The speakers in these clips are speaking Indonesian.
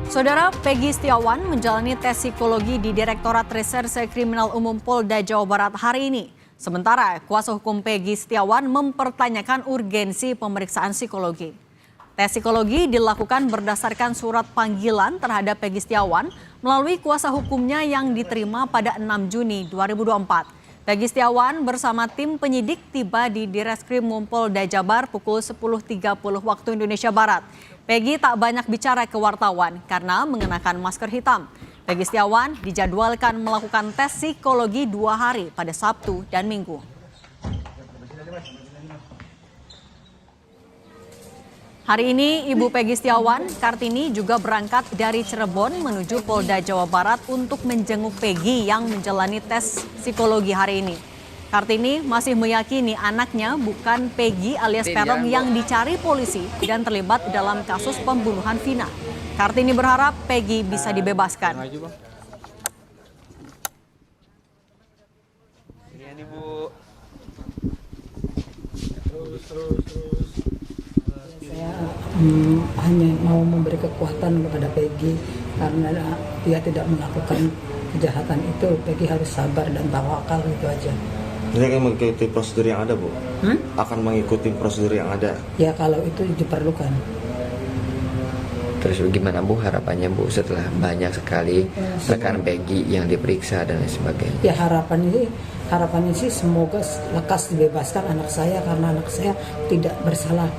Saudara Peggy Setiawan menjalani tes psikologi di Direktorat Reserse Kriminal Umum Polda Jawa Barat hari ini. Sementara kuasa hukum Peggy Setiawan mempertanyakan urgensi pemeriksaan psikologi. Tes psikologi dilakukan berdasarkan surat panggilan terhadap Peggy Setiawan melalui kuasa hukumnya yang diterima pada 6 Juni 2024. Peggy Setiawan bersama tim penyidik tiba di Direskrim Polda Jabar pukul 10.30 waktu Indonesia Barat. Peggy tak banyak bicara ke wartawan karena mengenakan masker hitam. Peggy Setiawan dijadwalkan melakukan tes psikologi 2 hari pada Sabtu dan Minggu. Hari ini Ibu Peggy Setiawan, Kartini, juga berangkat dari Cirebon menuju Polda Jawa Barat untuk menjenguk Peggy yang menjalani tes psikologi hari ini. Kartini masih meyakini anaknya bukan Peggy alias Peron yang dicari polisi dan terlibat dalam kasus pembunuhan Vina. Kartini berharap Peggy bisa dibebaskan. Saya hanya mau memberi kekuatan kepada Peggy karena dia tidak melakukan kejahatan itu. Peggy harus sabar dan tawakal, gitu aja. Dia akan mengikuti prosedur yang ada, Bu? Akan mengikuti prosedur yang ada? Ya, kalau itu diperlukan. Terus gimana, Bu, harapannya, Bu, setelah banyak sekali rekan Peggy yang diperiksa dan lain sebagainya? Ya, harapannya sih semoga lekas dibebaskan anak saya karena anak saya tidak bersalah.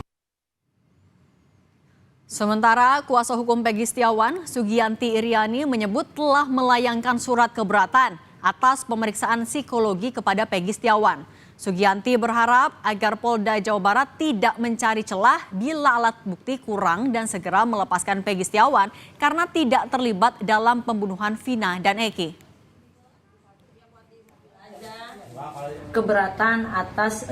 Sementara kuasa hukum Peggy Setiawan, Sugianti Iriani, menyebut telah melayangkan surat keberatan atas pemeriksaan psikologi kepada Peggy Setiawan. Sugianti berharap agar Polda Jawa Barat tidak mencari celah bila alat bukti kurang dan segera melepaskan Peggy Setiawan karena tidak terlibat dalam pembunuhan Vina dan Eki. Keberatan atas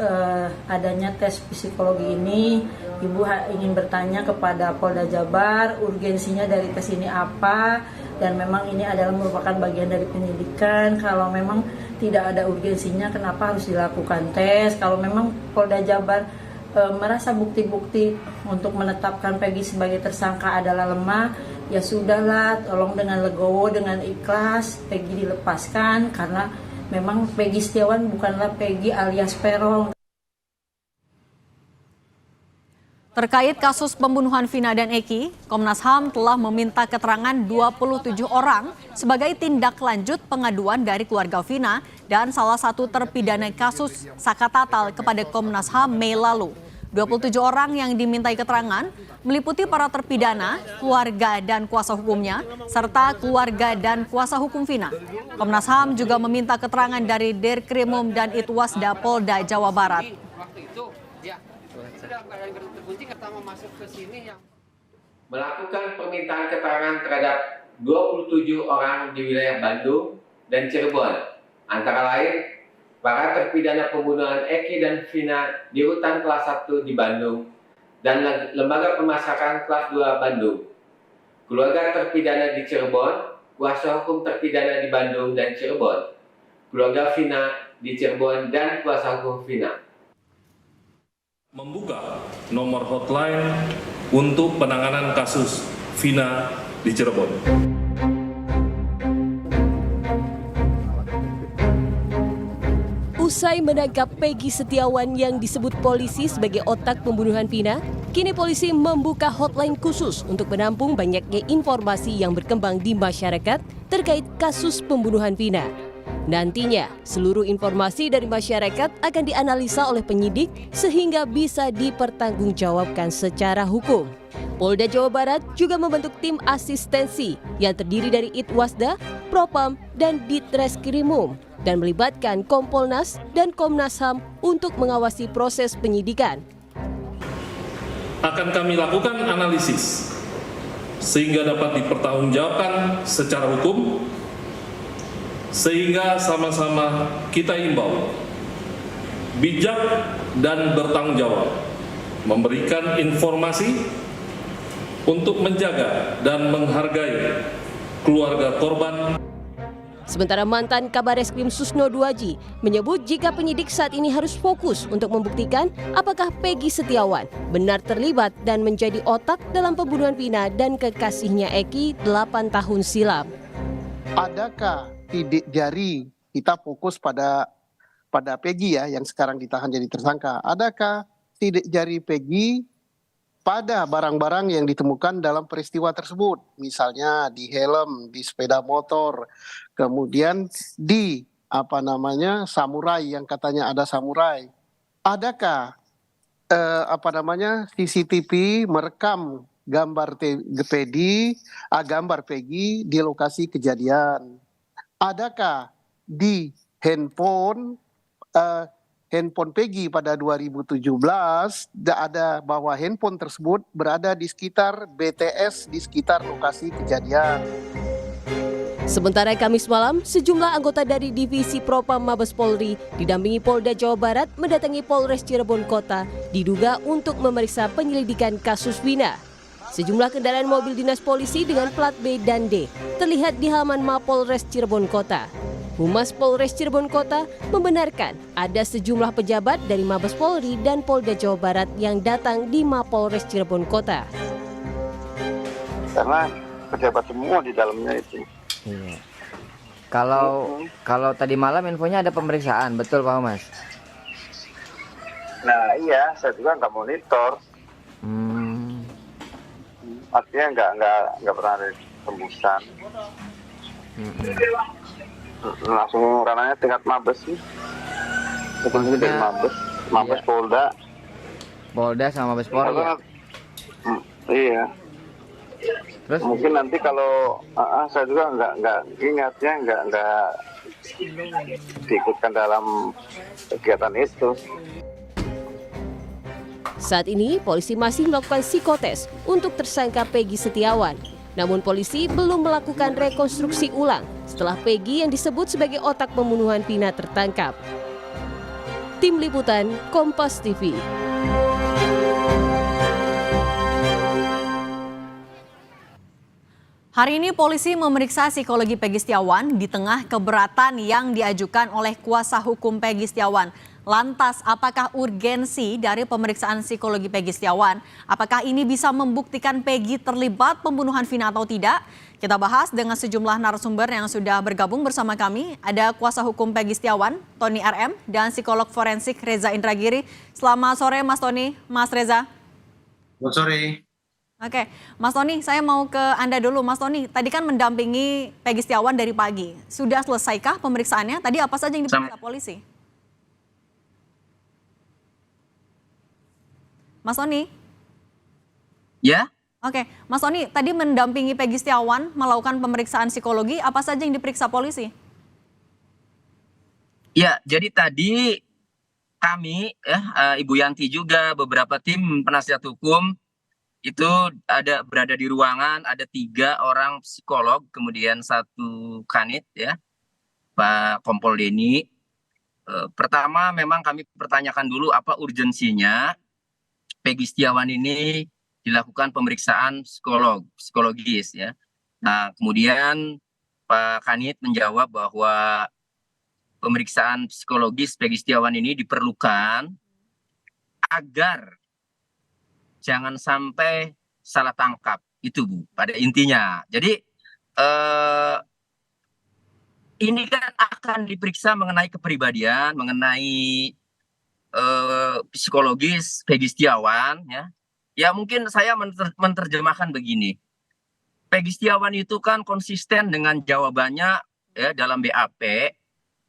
adanya tes psikologi ini, Ibu ingin bertanya kepada Polda Jabar urgensinya dari tes ini apa, dan memang ini adalah merupakan bagian dari penyidikan. Kalau memang tidak ada urgensinya, kenapa harus dilakukan tes? Kalau memang Polda Jabar merasa bukti-bukti untuk menetapkan Peggy sebagai tersangka adalah lemah, ya sudahlah, tolong dengan legowo, dengan ikhlas Peggy dilepaskan karena memang Peggy Setiawan bukanlah Peggy alias Peron. Terkait kasus pembunuhan Vina dan Eki, Komnas HAM telah meminta keterangan 27 orang sebagai tindak lanjut pengaduan dari keluarga Vina dan salah satu terpidana kasus Sakatatal kepada Komnas HAM Mei lalu. 27 orang yang dimintai keterangan meliputi para terpidana, keluarga dan kuasa hukumnya, serta keluarga dan kuasa hukum Vina. Komnas HAM juga meminta keterangan dari Dirkrimum dan Itwasda Polda Jawa Barat. Melakukan permintaan keterangan terhadap 27 orang di wilayah Bandung dan Cirebon, antara lain para terpidana pembunuhan Eki dan Vina di Rutan kelas 1 di Bandung dan Lembaga Pemasakan kelas 2 Bandung, keluarga terpidana di Cirebon, kuasa hukum terpidana di Bandung dan Cirebon, keluarga Vina di Cirebon dan kuasa hukum Vina. Membuka nomor hotline untuk penanganan kasus Vina di Cirebon. Usai menangkap Peggy Setiawan yang disebut polisi sebagai otak pembunuhan Vina, kini polisi membuka hotline khusus untuk menampung banyaknya informasi yang berkembang di masyarakat terkait kasus pembunuhan Vina. Nantinya, seluruh informasi dari masyarakat akan dianalisa oleh penyidik sehingga bisa dipertanggungjawabkan secara hukum. Polda Jawa Barat juga membentuk tim asistensi yang terdiri dari Itwasda, Propam, dan Ditreskrimum dan melibatkan Kompolnas dan Komnas HAM untuk mengawasi proses penyidikan. Akan kami lakukan analisis sehingga dapat dipertanggungjawabkan secara hukum, sehingga sama-sama kita imbau bijak dan bertanggung jawab memberikan informasi untuk menjaga dan menghargai keluarga korban. Sementara mantan Kabar Eskrim Susno Duaji menyebut jika penyidik saat ini harus fokus untuk membuktikan apakah Peggy Setiawan benar terlibat dan menjadi otak dalam pembunuhan Vina dan kekasihnya Eki 8 tahun silam. Adakah sidik jari, kita fokus pada Peggy ya yang sekarang ditahan jadi tersangka. Adakah sidik jari Peggy pada barang-barang yang ditemukan dalam peristiwa tersebut, misalnya di helm, di sepeda motor, kemudian di samurai yang katanya ada samurai. Adakah CCTV merekam gambar Peggy di lokasi kejadian? Adakah di handphone Peggy pada 2017 ada bahwa handphone tersebut berada di sekitar BTS, di sekitar lokasi kejadian. Sementara Kamis malam, sejumlah anggota dari Divisi Propam Mabes Polri didampingi Polda Jawa Barat mendatangi Polres Cirebon Kota diduga untuk memeriksa penyelidikan kasus Vina. Sejumlah kendaraan mobil dinas polisi dengan plat B dan D terlihat di halaman Mapolres Cirebon Kota. Humas Polres Cirebon Kota membenarkan ada sejumlah pejabat dari Mabes Polri dan Polda Jawa Barat yang datang di Mapolres Cirebon Kota. Karena pejabat semua di dalamnya itu. Iya. Kalau tadi malam infonya ada pemeriksaan, betul Pak Mas? Nah iya, saya juga nggak monitor. Artinya nggak pernah ada tembusan. Langsung ranahnya tingkat Mabes sih. Sebenarnya dari Mabes iya. Polda sama Mabes Polri ya? Iya. Terus mungkin nanti kalau saya juga nggak ingatnya nggak diikutkan dalam kegiatan itu. Saat ini polisi masih melakukan psikotes untuk tersangka Peggy Setiawan. Namun polisi belum melakukan rekonstruksi ulang setelah Peggy yang disebut sebagai otak pembunuhan Vina tertangkap. Tim Liputan Kompas TV. Hari ini polisi memeriksa psikologi Peggy Setiawan di tengah keberatan yang diajukan oleh kuasa hukum Peggy Setiawan. Lantas, apakah urgensi dari pemeriksaan psikologi Peggy Setiawan? Apakah ini bisa membuktikan Peggy terlibat pembunuhan Vina atau tidak? Kita bahas dengan sejumlah narasumber yang sudah bergabung bersama kami. Ada kuasa hukum Peggy Setiawan, Tony RM, dan psikolog forensik Reza Indragiri. Selamat sore Mas Tony, Mas Reza. Selamat sore. Oke, Mas Tony, saya mau ke Anda dulu. Mas Tony, tadi kan mendampingi Peggy Setiawan dari pagi. Sudah selesaikah pemeriksaannya? Tadi apa saja yang diperiksa polisi? Mas Tony? Ya? Oke, Mas Tony, tadi mendampingi Peggy Setiawan melakukan pemeriksaan psikologi, apa saja yang diperiksa polisi? Ya, jadi tadi kami, Ibu Yanti juga, beberapa tim penasihat hukum, itu berada di ruangan, ada 3 orang psikolog, kemudian 1 kanit, ya, Pak Kompol Denny. Pertama, memang kami pertanyakan dulu apa urgensinya Peggy Setiawan ini dilakukan pemeriksaan psikologis ya. Nah, kemudian Pak Kanit menjawab bahwa pemeriksaan psikologis Peggy Setiawan ini diperlukan agar jangan sampai salah tangkap. Itu Bu, pada intinya. Jadi ini kan akan diperiksa mengenai kepribadian, mengenai psikologis Peggy Setiawan ya. Ya mungkin saya menerjemahkan begini. Peggy Setiawan itu kan konsisten dengan jawabannya ya dalam BAP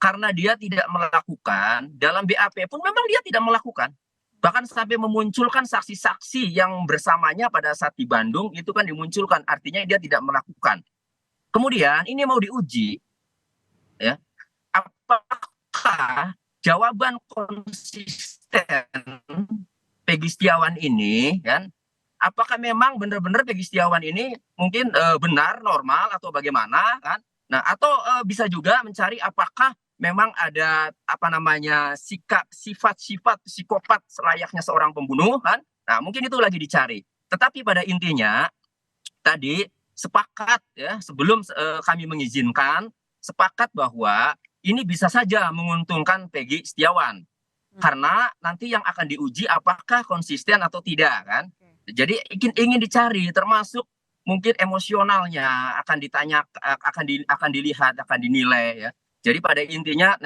karena dia tidak melakukan, dalam BAP pun memang dia tidak melakukan. Bahkan sampai memunculkan saksi-saksi yang bersamanya pada saat di Bandung itu kan dimunculkan, artinya dia tidak melakukan. Kemudian ini mau diuji ya. Apakah jawaban konsisten Peggy Setiawan ini kan, apakah memang benar-benar Peggy Setiawan ini mungkin benar, normal atau bagaimana kan? Nah, atau bisa juga mencari apakah memang ada sifat-sifat psikopat selayaknya seorang pembunuh kan? Nah, mungkin itu lagi dicari. Tetapi pada intinya tadi sepakat ya sebelum kami mengizinkan sepakat bahwa ini bisa saja menguntungkan Peggy Setiawan. Karena nanti yang akan diuji apakah konsisten atau tidak kan. Jadi ingin dicari termasuk mungkin emosionalnya akan ditanya, akan dilihat, akan dinilai ya. Jadi pada intinya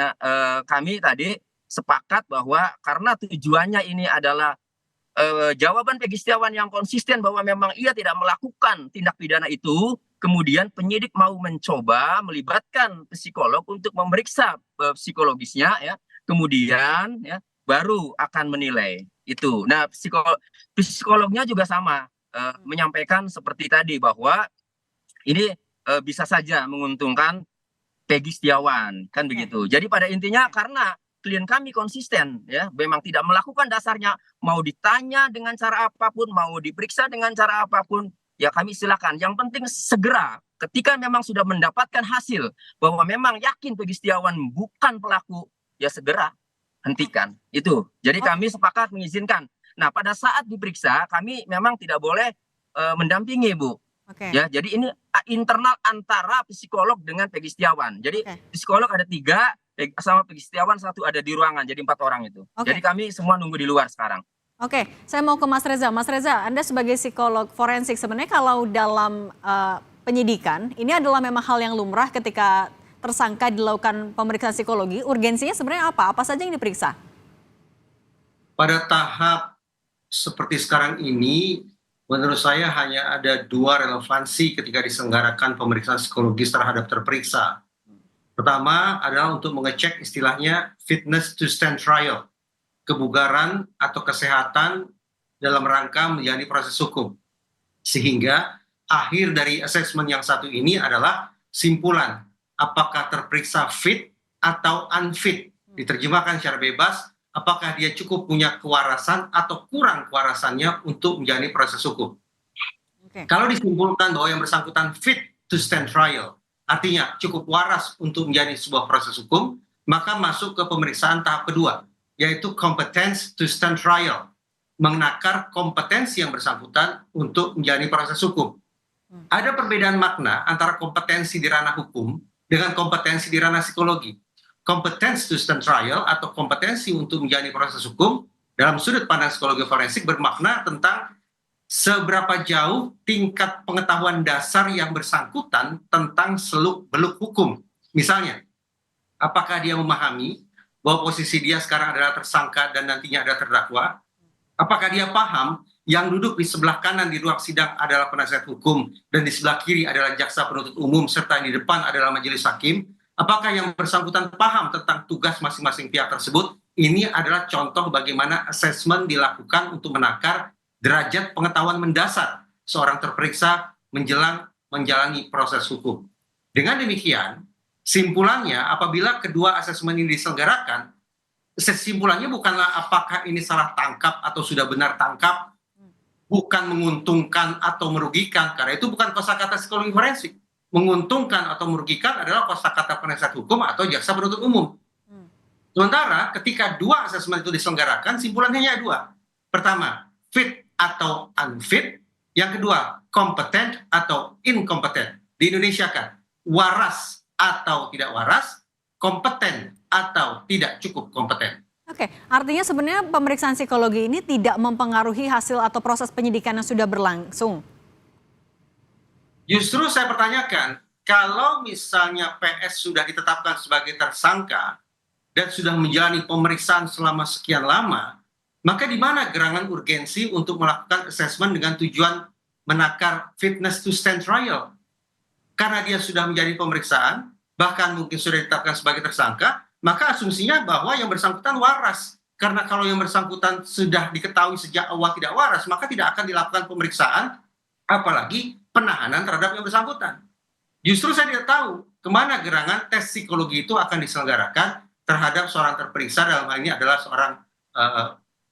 kami tadi sepakat bahwa karena tujuannya ini adalah jawaban Peggy Setiawan yang konsisten bahwa memang ia tidak melakukan tindak pidana itu, kemudian penyidik mau mencoba melibatkan psikolog untuk memeriksa psikologisnya ya, kemudian ya baru akan menilai itu. Nah, psikolognya juga sama menyampaikan seperti tadi bahwa ini bisa saja menguntungkan Peggy Setiawan kan begitu. Jadi pada intinya karena klien kami konsisten ya, memang tidak melakukan dasarnya, mau ditanya dengan cara apapun, mau diperiksa dengan cara apapun, ya kami silakan. Yang penting segera ketika memang sudah mendapatkan hasil bahwa memang yakin Peggy Setiawan bukan pelaku, ya segera hentikan itu. Jadi kami sepakat mengizinkan. Nah, pada saat diperiksa kami memang tidak boleh mendampingi, Bu. Ya, jadi ini internal antara psikolog dengan Peggy Setiawan. Jadi psikolog ada 3, sama Peggy Setiawan 1 ada di ruangan, jadi 4 orang itu. Jadi kami semua nunggu di luar sekarang. Oke, saya mau ke Mas Reza. Mas Reza, Anda sebagai psikolog forensik, sebenarnya kalau dalam penyidikan, ini adalah memang hal yang lumrah ketika tersangka dilakukan pemeriksaan psikologi. Urgensinya sebenarnya apa? Apa saja yang diperiksa? Pada tahap seperti sekarang ini, menurut saya hanya ada 2 relevansi ketika diselenggarakan pemeriksaan psikologis terhadap terperiksa. Pertama adalah untuk mengecek istilahnya fitness to stand trial, kebugaran atau kesehatan dalam rangka menjalani proses hukum. Sehingga akhir dari asesmen yang satu ini adalah simpulan apakah terperiksa fit atau unfit. Diterjemahkan secara bebas, apakah dia cukup punya kewarasan atau kurang kewarasannya untuk menjalani proses hukum. Kalau disimpulkan bahwa yang bersangkutan fit to stand trial, artinya cukup waras untuk menjalani sebuah proses hukum, maka masuk ke pemeriksaan tahap kedua, yaitu competence to stand trial, menakar kompetensi yang bersangkutan untuk menjalani proses hukum. Ada perbedaan makna antara kompetensi di ranah hukum dengan kompetensi di ranah psikologi. Competence to stand trial atau kompetensi untuk menjalani proses hukum dalam sudut pandang psikologi forensik bermakna tentang seberapa jauh tingkat pengetahuan dasar yang bersangkutan tentang seluk-beluk hukum. Misalnya, apakah dia memahami bahwa posisi dia sekarang adalah tersangka dan nantinya ada terdakwa? Apakah dia paham yang duduk di sebelah kanan di ruang sidang adalah penasihat hukum dan di sebelah kiri adalah jaksa penuntut umum serta yang di depan adalah majelis hakim? Apakah yang bersangkutan paham tentang tugas masing-masing pihak tersebut? Ini adalah contoh bagaimana asesmen dilakukan untuk menakar derajat pengetahuan mendasar seorang terperiksa menjelang menjalani proses hukum. Dengan demikian, simpulannya apabila kedua asesmen ini diselenggarakan, simpulannya bukanlah apakah ini salah tangkap atau sudah benar tangkap, bukan menguntungkan atau merugikan, karena itu bukan kosakata psikologi forensik. Menguntungkan atau merugikan adalah kosakata penasihat hukum atau jaksa penuntut umum. Sementara ketika 2 asesmen itu diselenggarakan, simpulannya hanya 2. Pertama, fit atau unfit. Yang kedua, kompeten atau inkompeten. Di Indonesia kan, waras atau tidak waras, kompeten atau tidak cukup kompeten. Oke, artinya sebenarnya pemeriksaan psikologi ini tidak mempengaruhi hasil atau proses penyidikan yang sudah berlangsung. Justru saya pertanyakan, kalau misalnya PS sudah ditetapkan sebagai tersangka dan sudah menjalani pemeriksaan selama sekian lama, maka di mana gerangan urgensi untuk melakukan assessment dengan tujuan menakar fitness to stand trial? Karena dia sudah menjalani pemeriksaan, bahkan mungkin sudah ditetapkan sebagai tersangka, maka asumsinya bahwa yang bersangkutan waras. Karena kalau yang bersangkutan sudah diketahui sejak awal tidak waras, maka tidak akan dilakukan pemeriksaan, apalagi penahanan terhadap yang bersangkutan. Justru saya tidak tahu kemana gerangan tes psikologi itu akan diselenggarakan terhadap seorang terperiksa, dalam hal ini adalah seorang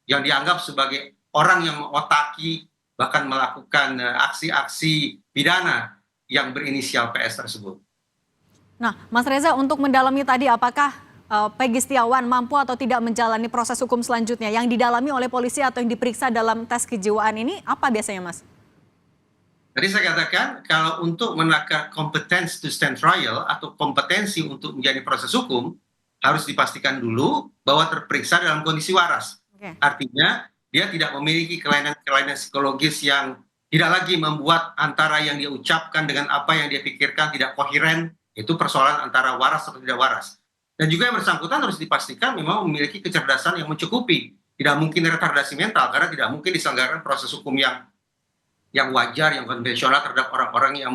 yang dianggap sebagai orang yang mengotaki bahkan melakukan aksi-aksi pidana yang berinisial PS tersebut. Nah, Mas Reza, untuk mendalami tadi apakah Peggy Setiawan mampu atau tidak menjalani proses hukum selanjutnya yang didalami oleh polisi atau yang diperiksa dalam tes kejiwaan ini apa biasanya, Mas? Tadi saya katakan kalau untuk menakar kompetensi to stand trial atau kompetensi untuk menjadi proses hukum harus dipastikan dulu bahwa terperiksa dalam kondisi waras. Oke. Artinya dia tidak memiliki kelainan-kelainan psikologis yang tidak lagi membuat antara yang dia ucapkan dengan apa yang dia pikirkan tidak koheren. Itu persoalan antara waras atau tidak waras. Dan juga yang bersangkutan harus dipastikan memang memiliki kecerdasan yang mencukupi. Tidak mungkin retardasi mental karena tidak mungkin diselenggarakan proses hukum yang wajar, yang konvensional terhadap orang-orang yang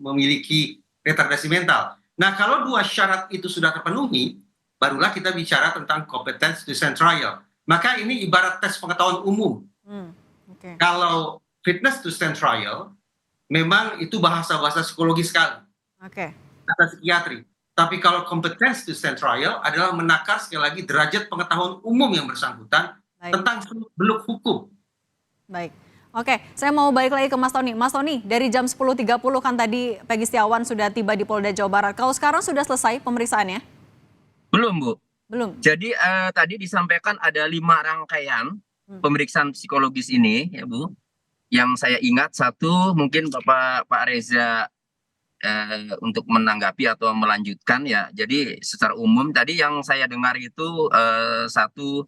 memiliki retardasi mental. Nah, kalau dua syarat itu sudah terpenuhi, barulah kita bicara tentang competence to stand trial. Maka ini ibarat tes pengetahuan umum. Oke. Kalau fitness to stand trial, memang itu bahasa-bahasa psikologi sekali, Oke. kata psikiatri. Tapi kalau competence to stand trial adalah menakar sekali lagi derajat pengetahuan umum yang bersangkutan Baik. tentang seluk-beluk hukum. Baik. Oke, saya mau balik lagi ke Mas Tony. Mas Tony, dari jam 10.30 kan tadi Peggy Setiawan sudah tiba di Polda Jawa Barat. Kalau sekarang sudah selesai pemeriksaannya? Belum, Bu. Belum. Jadi tadi disampaikan ada 5 rangkaian pemeriksaan psikologis ini, ya Bu. Yang saya ingat satu mungkin Pak Reza untuk menanggapi atau melanjutkan ya. Jadi secara umum tadi yang saya dengar itu satu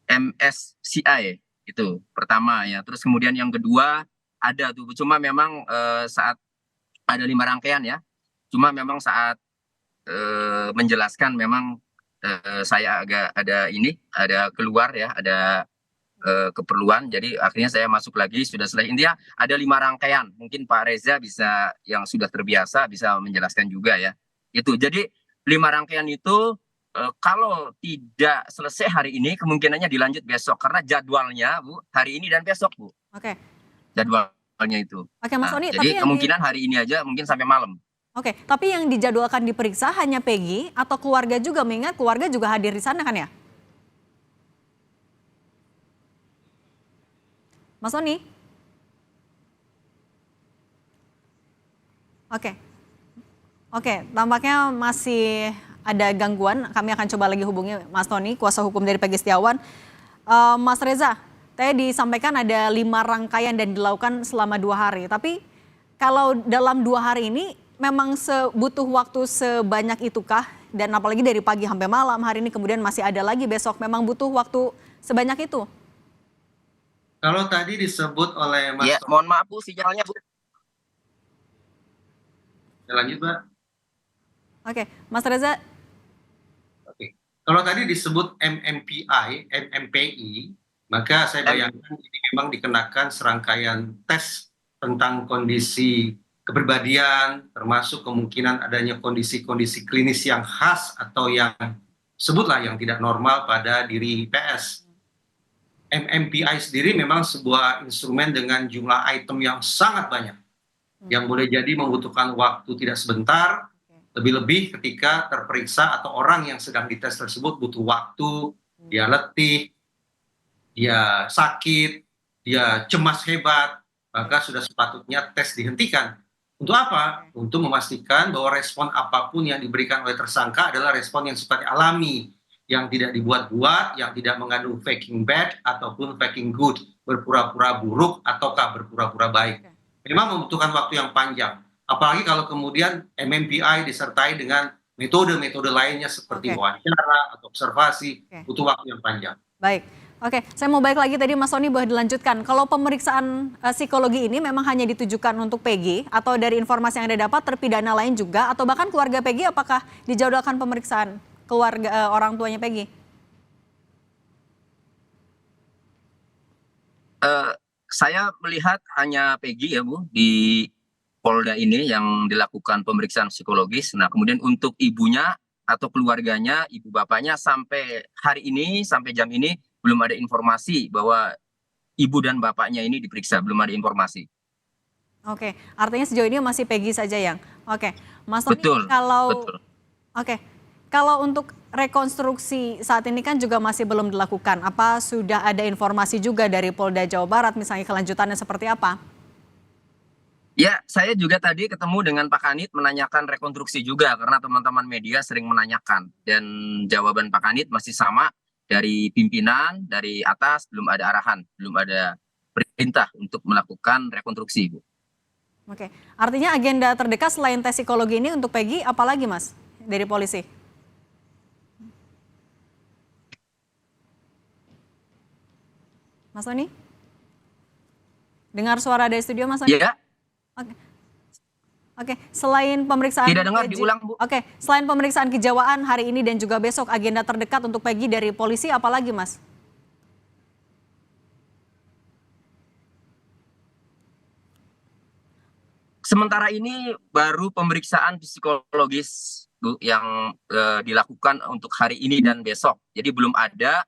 MSCI itu pertama ya. Terus kemudian yang kedua ada tuh, cuma memang saat ada 5 rangkaian ya. Cuma memang saat menjelaskan memang saya agak ada keluar ya, ada keperluan, jadi akhirnya saya masuk lagi, sudah selesai. Intinya ada 5 rangkaian, mungkin Pak Reza bisa, yang sudah terbiasa bisa menjelaskan juga ya. Itu jadi 5 rangkaian itu kalau tidak selesai hari ini kemungkinannya dilanjut besok karena jadwalnya Bu hari ini dan besok Bu. Oke. Jadwalnya itu. Oke, Mas Tony, Jadi kemungkinan hari ini aja mungkin sampai malam. Oke, tapi yang dijadwalkan diperiksa hanya Peggy atau keluarga juga, mengingat keluarga juga hadir di sana kan ya? Mas Tony? Oke. Oke, tampaknya masih ada gangguan. Kami akan coba lagi hubungi Mas Tony, kuasa hukum dari Peggy Setiawan. Mas Reza, tadi disampaikan ada 5 rangkaian dan dilakukan selama 2 hari. Tapi kalau dalam 2 hari ini memang butuh waktu sebanyak itukah? Dan apalagi dari pagi sampai malam, hari ini kemudian masih ada lagi besok, memang butuh waktu sebanyak itu? Kalau tadi disebut oleh Mas Ya, mohon maaf Bu, sinyalnya Bu. lanjut, Mbak. Oke, Mas Reza. Oke. Kalau tadi disebut MMPI, maka saya bayangkan ini memang dikenakan serangkaian tes tentang kondisi kepribadian, termasuk kemungkinan adanya kondisi-kondisi klinis yang khas atau yang sebutlah yang tidak normal pada diri PS. MMPI sendiri memang sebuah instrumen dengan jumlah item yang sangat banyak, yang boleh jadi membutuhkan waktu tidak sebentar, lebih-lebih ketika terperiksa atau orang yang sedang dites tersebut butuh waktu, dia letih, dia sakit, dia cemas hebat, maka sudah sepatutnya tes dihentikan. Untuk apa? Untuk memastikan bahwa respon apapun yang diberikan oleh tersangka adalah respon yang sifatnya alami, yang tidak dibuat-buat, yang tidak mengandung faking bad ataupun faking good, berpura-pura buruk ataukah berpura-pura baik. Memang membutuhkan waktu yang panjang. Apalagi kalau kemudian MMPI disertai dengan metode-metode lainnya seperti wawancara atau observasi, butuh waktu yang panjang. Baik. Oke, saya mau balik lagi tadi Mas Tony boleh dilanjutkan. Kalau pemeriksaan psikologi ini memang hanya ditujukan untuk Peggy atau dari informasi yang Anda dapat terpidana lain juga atau bahkan keluarga Peggy, apakah dijadwalkan pemeriksaan keluarga orang tuanya Peggy? Saya melihat hanya Peggy ya Bu di Polda ini yang dilakukan pemeriksaan psikologis. Nah kemudian untuk ibunya atau keluarganya, ibu bapaknya sampai hari ini, sampai jam ini belum ada informasi bahwa ibu dan bapaknya ini diperiksa, belum ada informasi. Oke, artinya sejauh ini masih Peggy saja yang. Oke, Mas Tony, Betul. Kalau untuk rekonstruksi saat ini kan juga masih belum dilakukan. Apa sudah ada informasi juga dari Polda Jawa Barat misalnya kelanjutannya seperti apa? Ya, saya juga tadi ketemu dengan Pak Kanit menanyakan rekonstruksi juga karena teman-teman media sering menanyakan dan jawaban Pak Kanit masih sama. Dari pimpinan, dari atas belum ada arahan, belum ada perintah untuk melakukan rekonstruksi, Bu. Oke, artinya agenda terdekat selain tes psikologi ini untuk Peggy, apalagi Mas dari polisi? Mas Tony? Dengar suara dari studio Mas Tony? Iya. Oke. Oke, selain pemeriksaan Tidak dengar, diulang, Bu. Oke, selain pemeriksaan kejawaan hari ini dan juga besok, agenda terdekat untuk Peggy dari polisi apalagi Mas? Sementara ini baru pemeriksaan psikologis Bu, yang dilakukan untuk hari ini dan besok. Jadi belum ada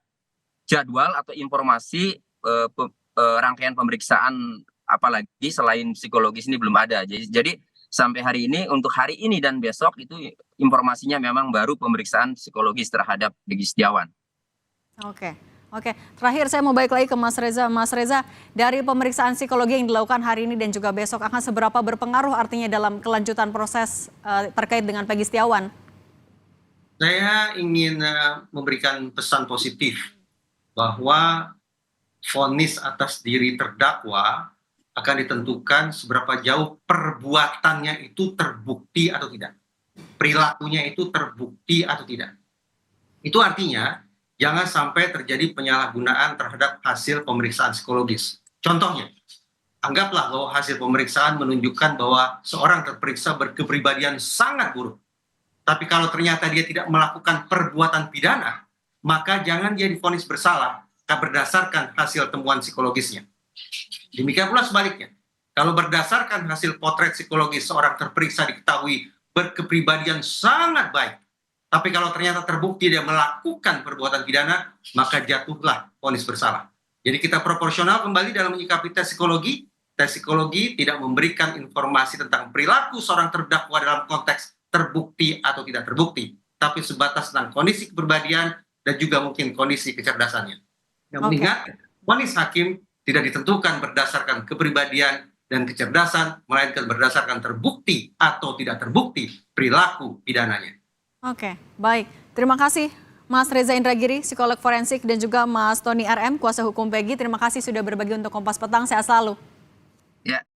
jadwal atau informasi rangkaian pemeriksaan apalagi selain psikologis ini belum ada. Jadi sampai hari ini untuk hari ini dan besok itu informasinya memang baru pemeriksaan psikologis terhadap Peggy Setiawan. Oke. Terakhir saya mau balik lagi ke Mas Reza. Mas Reza, dari pemeriksaan psikologi yang dilakukan hari ini dan juga besok akan seberapa berpengaruh artinya dalam kelanjutan proses terkait dengan Peggy Setiawan? Saya ingin memberikan pesan positif bahwa vonis atas diri terdakwa akan ditentukan seberapa jauh perbuatannya itu terbukti atau tidak. Perilakunya itu terbukti atau tidak. Itu artinya jangan sampai terjadi penyalahgunaan terhadap hasil pemeriksaan psikologis. Contohnya, anggaplah bahwa hasil pemeriksaan menunjukkan bahwa seorang terperiksa berkepribadian sangat buruk. Tapi kalau ternyata dia tidak melakukan perbuatan pidana, maka jangan dia divonis bersalah berdasarkan hasil temuan psikologisnya. Demikian pula sebaliknya. Kalau berdasarkan hasil potret psikologis seorang terperiksa diketahui berkepribadian sangat baik, tapi kalau ternyata terbukti dia melakukan perbuatan pidana, maka jatuhlah vonis bersalah. Jadi kita proporsional kembali dalam menyikapi tes psikologi. Tes psikologi tidak memberikan informasi tentang perilaku seorang terdakwa dalam konteks terbukti atau tidak terbukti, tapi sebatas tentang kondisi kepribadian dan juga mungkin kondisi kecerdasannya. Yang mengingat, vonis hakim tidak ditentukan berdasarkan kepribadian dan kecerdasan, melainkan berdasarkan terbukti atau tidak terbukti perilaku pidananya. Oke, baik. Terima kasih Mas Reza Indragiri, psikolog forensik, dan juga Mas Tony RM, kuasa hukum Peggy. Terima kasih sudah berbagi untuk Kompas Petang. Sehat selalu. Ya.